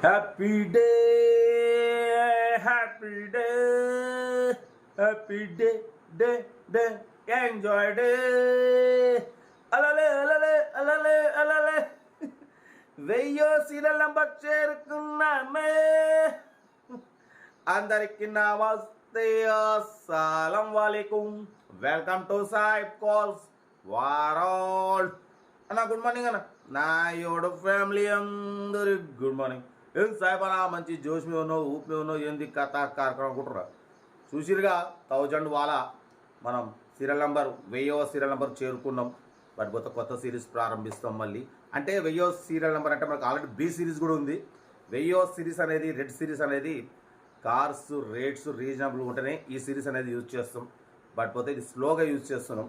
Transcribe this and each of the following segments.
Happy day, happy day, happy day, day, day, enjoy day. Alale, alale, alale, alale. వెయ్యో serial number చేరుకున్నామే. అందరికి నమస్తే, అస్సలం వాలేకుం. వెల్కమ్ టు సాయిబ్ కాల్స్ వారాల్ అన్న. గుడ్ మార్నింగ్ అన్న. నా యోడు ఫ్యామిలీ అందరికి గుడ్ మార్నింగ్. ఏం సాయిబ్ అన్న, మంచి జోష్ మీద ఉన్నావు, ఊపి మీద ఉన్నావు, ఏంది కథ కార్యక్రమం అనుకుంటారా? చూసిరుగా 1000 వాళ్ళ మనం సీరియల్ నెంబర్ 1000వ సీరియల్ నెంబర్ చేరుకున్నాం. బట్ కొత్త సిరీస్ ప్రారంభిస్తాం మళ్ళీ. అంటే 1000వ సీరియల్ నెంబర్ అంటే మనకు ఆల్రెడీ బి సిరీస్ కూడా ఉంది. 1000వ సిరీస్ అనేది రెడ్ సిరీస్ అనేది కార్స్ రేట్స్ రీజనబుల్ ఉంటేనే ఈ సిరీస్ అనేది యూజ్ చేస్తాం. బట్ పోతే ఇది స్లోగా యూజ్ చేస్తున్నాం.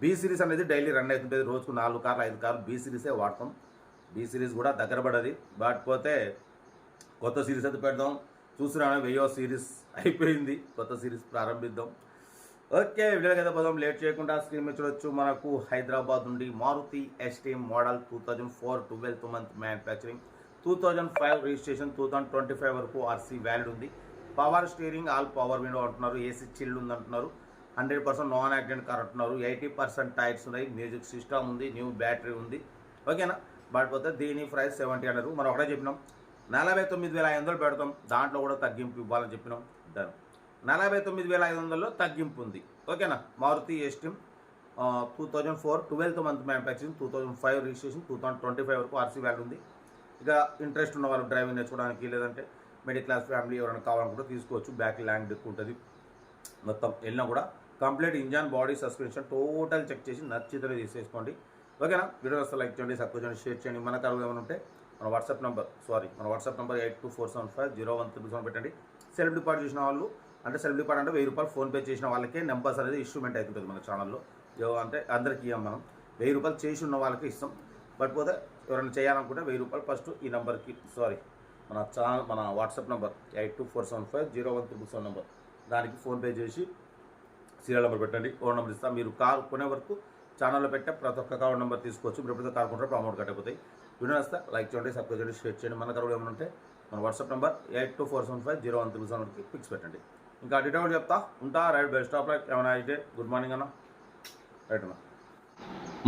బి సిరీస్ అనేది డైలీ రన్ అవుతుంటుంది. రోజుకు 4 కార్లు 5 కార్లు బి సిరీసే వాడతాం. బి సిరీస్ కూడా దగ్గర పడది. బట్ పోతే కొత్త సిరీస్ అయితే పెడదాం. చూస్తున్నాను 1000వ సిరీస్ అయిపోయింది, కొత్త సిరీస్ ప్రారంభిద్దాం. ఓకే, వీడియోకి అయితే పోదాం. లేట్ చేయకుండా స్క్రీన్ మీద చూడొచ్చు. మనకు హైదరాబాద్ నుండి Maruti Esteem model 2004 12th month manufacturing, 2005 registration, 2025 వరకు ఆర్సీ వ్యాలిడ్ ఉంది. Power steering, all power window అంటున్నారు. ఏసీ చిల్డ్ ఉంది అంటున్నారు. 100% నాన్ యాక్సిడెంట్ కార్ అంటున్నారు. 80% టైర్స్ ఉన్నాయి. మ్యూజిక్ సిస్టమ్ ఉంది. న్యూ బ్యాటరీ ఉంది. ఓకేనా? బట్ పోతే దీని ప్రైస్ 70 అన్నారు. మనం ఒకటే చెప్పినాం 49,500 పెడతాం. దాంట్లో కూడా తగ్గింపు ఇవ్వాలని చెప్పినాం. దాని 49,500లో తగ్గింపు ఉంది. ఓకేనా? Maruti Esteem 2004 12th month manufacturing, 2005 registration, 2025 వరకు ఆర్సీ వ్యాల్యూ ఉంది. ఇక ఇంట్రెస్ట్ ఉన్న వాళ్ళు డ్రైవింగ్ నేర్చుకోవడానికి, లేదంటే మిడిల్ క్లాస్ ఫ్యామిలీ ఎవరైనా కావాలనుకుంటే తీసుకోవచ్చు. బ్యాక్ ల్యాండ్ ఎక్కువ ఉంటుంది. మొత్తం వెళ్ళినా కూడా complete engine, body, suspension total check చేసి నచ్చితే తీసేసుకోండి. ఓకేనా? వీడియో వస్తే లైక్ చేయండి, సబ్స్క్రైబ్ చేయండి, షేర్ చేయండి. మన కరువు ఏమైనా ఉంటే మన వాట్సాప్ నెంబర్ 8247501377 పెట్టండి. సెల్ఫ్ డిపాజిట్ చేసిన వాళ్ళు అంటే సెల్ఫ్ డిపాజిట్ అంటే 1000 రూపాయలు ఫోన్పే చేసిన వాళ్ళకే నెంబర్స్ అనేది ఇన్స్ట్రుమెంట్ అవుతుంటుంది మన ఛానల్లో. అంటే అందరికీ ఇవ్వం మనం. 1000 రూపాయలు చేసి ఉన్న వాళ్ళకి ఇస్తాం. బట్ పోతే ఎవరైనా చేయాలనుకుంటే 1000 రూపాయలు ఫస్ట్ ఈ నెంబర్కి మన ఛానల్ మన వాట్సాప్ నెంబర్ 8247501377 నెంబర్, దానికి ఫోన్పే చేసి సీరియల్ నెంబర్ పెట్టండి. ఓన్ నెంబర్ ఇస్తాం. మీరు కార్ కొనే వరకు ఛానల్లో పెట్టే ప్రతి ఒక్క కార్ నెంబర్ తీసుకోవచ్చు. మీరు ఎప్పుడైతే కార్ కొంటారో అమౌంట్ కట్ అయిపోతాయి. వీడియో వస్తే లైక్ చేయండి, సబ్స్క్రైబ్ చేయండి, షేర్ చేయండి. మన కరువు ఏమైనా ఉంటే మన వాట్సాప్ నెంబర్ 8247501377కి ఫిక్స్ పెట్టండి. ఇంకా డీటెయిల్ చెప్తా ఉంటా. Right, best of luck. ఏమైనా అయితే గుడ్ మార్నింగ్ అన్న. రైట్ అన్న.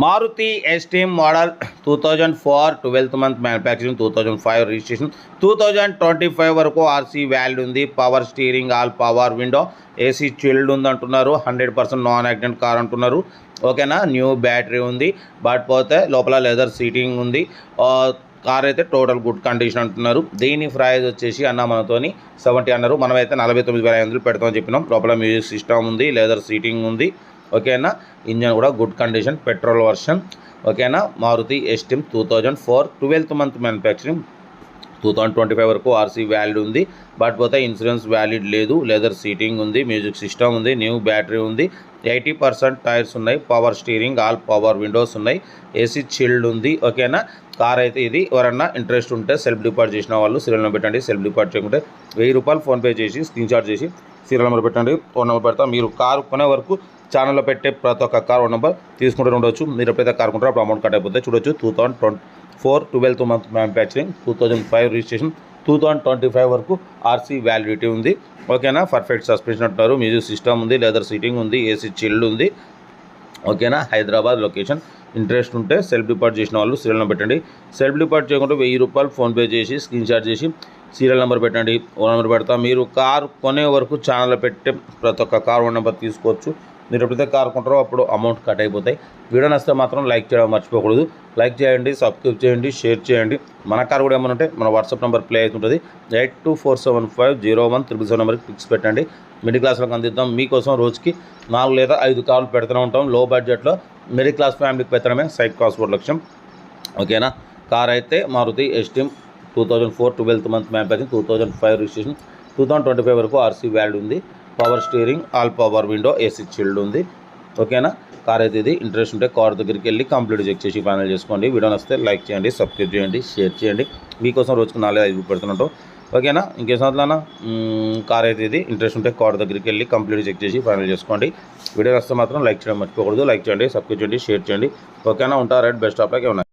Maruti Esteem model 2004 12th month manufacturing, 2005 registration, 2025 వరకు ఆర్సీ వ్యాలిడ్ ఉంది. Power steering, all power window, AC chilled ఉంది అంటున్నారు. 100% నాన్ యాక్సిడెంట్ కార్ అంటున్నారు. ఓకేనా? న్యూ బ్యాటరీ ఉంది. బట్ పోతే లోపల లెదర్ సీటింగ్ ఉంది. కార్ అయితే టోటల్ గుడ్ కండిషన్ అంటున్నారు. దీని ప్రైస్ వచ్చేసి అన్న మనతోని 70 అన్నారు. మనమైతే 49,500 పెడతామని చెప్పినాం. లోపల మ్యూజిక్ సిస్టమ్ ఉంది, లెదర్ సీటింగ్ ఉంది. ఓకేనా? ఇంజన్ కూడా గుడ్ కండిషన్, పెట్రోల్ వర్షన్. ఓకేనా? Maruti Esteem 2004 12th month manufacturing, 2025 వరకు ఆర్సీ వ్యాలిడ్ ఉంది. బట్ పోతే ఇన్సూరెన్స్ వ్యాలిడ్ లేదు. లెదర్ సీటింగ్ ఉంది, మ్యూజిక్ సిస్టమ్ ఉంది, న్యూ బ్యాటరీ ఉంది. 80% టైర్స్ ఉన్నాయి. Power steering, all power Windows ఉన్నాయి. ఏసీ చిల్డ్ ఉంది. ఓకేనా? కార్ అయితే ఇది. ఎవరన్నా ఇంట్రెస్ట్ ఉంటే సెల్ఫ్ డిపాజిట్ చేసిన వాళ్ళు సీరియల్ నెంబర్ పెట్టండి. సెల్ఫ్ డిపాజిట్ చేయకుంటే 1000 రూపాయలు ఫోన్పే చేసి స్క్రీన్ షాట్ చేసి సీరియల్ నెంబర్ పెట్టండి. ఫోన్ నెంబర్ పెడతాం. మీరు కారు కొనే వరకు ఛానల్లో పెట్టే ప్రతి ఒక్క కార్ నెంబర్ తీసుకుంటూ ఉండొచ్చు. మీరు ఎప్పుడైతే కార్ కొంటారో అప్పుడు అమౌంట్ కట్ అయిపోతే చూడొచ్చు. 2004 12th మంత్ మ్యానుఫ్యాక్చరింగ్, 2005 రిజిస్ట్రేషన్, 2025 వరకు ఆర్సీ వ్యాలిడిటీ ఉంది. ఓకేనా? పర్ఫెక్ట్ సస్పెన్షన్ అంటున్నారు. మ్యూజిక్ సిస్టమ్ ఉంది, లెదర్ సీటింగ్ ఉంది, ఏసీ చిల్డ్ ఉంది. ఓకేనా? హైదరాబాద్ లొకేషన్. ఇంట్రెస్ట్ ఉంటే సెల్ఫ్ డిపాజిట్ చేసిన వాళ్ళు సీరియల్ నెంబర్ పెట్టండి. సెల్ఫ్ డిపాజిట్ చేయకుండా 1000 రూపాయలు ఫోన్పే చేసి స్క్రీన్ షాట్ చేసి సీరియల్ నెంబర్ పెట్టండి. ఓ నెంబర్ పెడతాం. మీరు కార్ కొనే వరకు ఛానల్లో పెట్టే ప్రతి ఒక్క కార్ ఓన్ నెంబర్ తీసుకోవచ్చు. మీరు ఎప్పుడైతే కార్ కొంటారో అప్పుడు అమౌంట్ కట్ అయిపోతాయి. వీడియో నచ్చితే మాత్రం లైక్ చేయడం మర్చిపోకూడదు. లైక్ చేయండి, సబ్స్క్రైబ్ చేయండి, షేర్ చేయండి. మన కార్ కూడా ఏమైనా ఉంటే మన వాట్సాప్ నెంబర్ ప్లే అవుతుంటుంది. 8247501377 నెంబర్కి ఫిక్స్ పెట్టండి. మిడిల్ క్లాస్లోకి అందిద్దాం. మీకోసం రోజుకి 4 లేదా 5 కార్లు పెడుతూనే ఉంటాం. లో బడ్జెట్లో మిడిల్ క్లాస్ ఫ్యామిలీకి పెట్టడమే సైడ్ కాస్పోర్ట్ లక్ష్యం. ఓకేనా? కార్ అయితే Maruti Esteem 2004 12th month manufacturing, 2005 registration, 2025 వరకు ఆర్సీ వ్యాలిడ్ ఉంది. Power steering, all power window, AC chilled ఉంది. ఓకేనా? కార్ అయితే ఇది. ఇంట్రెస్ట్ ఉంటే కార్ దగ్గరికి వెళ్ళి కంప్లీట్ చెక్ చేసి ఫైనల్ చేసుకోండి. వీడియో నచ్చితే లైక్ చేయండి, సబ్స్క్రైబ్ చేయండి, షేర్ చేయండి. మీకోసం రోజుకు 4 లేదా 5 పెడుతుంటాం. ఓకేనా? ఇంకేం సంవత్సరాలన్నా కార్ అయితే ఇది. ఇంట్రెస్ట్ ఉంటే కార్ దగ్గరికి వెళ్ళి కంప్లీట్ చెక్ చేసి ఫైనల్ చేసుకోండి. వీడియో నచ్చితే మాత్రం లైక్ చేయడం మర్చిపోకూడదు. లైక్ చేయండి, సబ్స్క్రైబ్ చేయండి, షేర్ చేయండి. ఓకేనా? ఉంటా. Right, best of luck. ఏమన్నా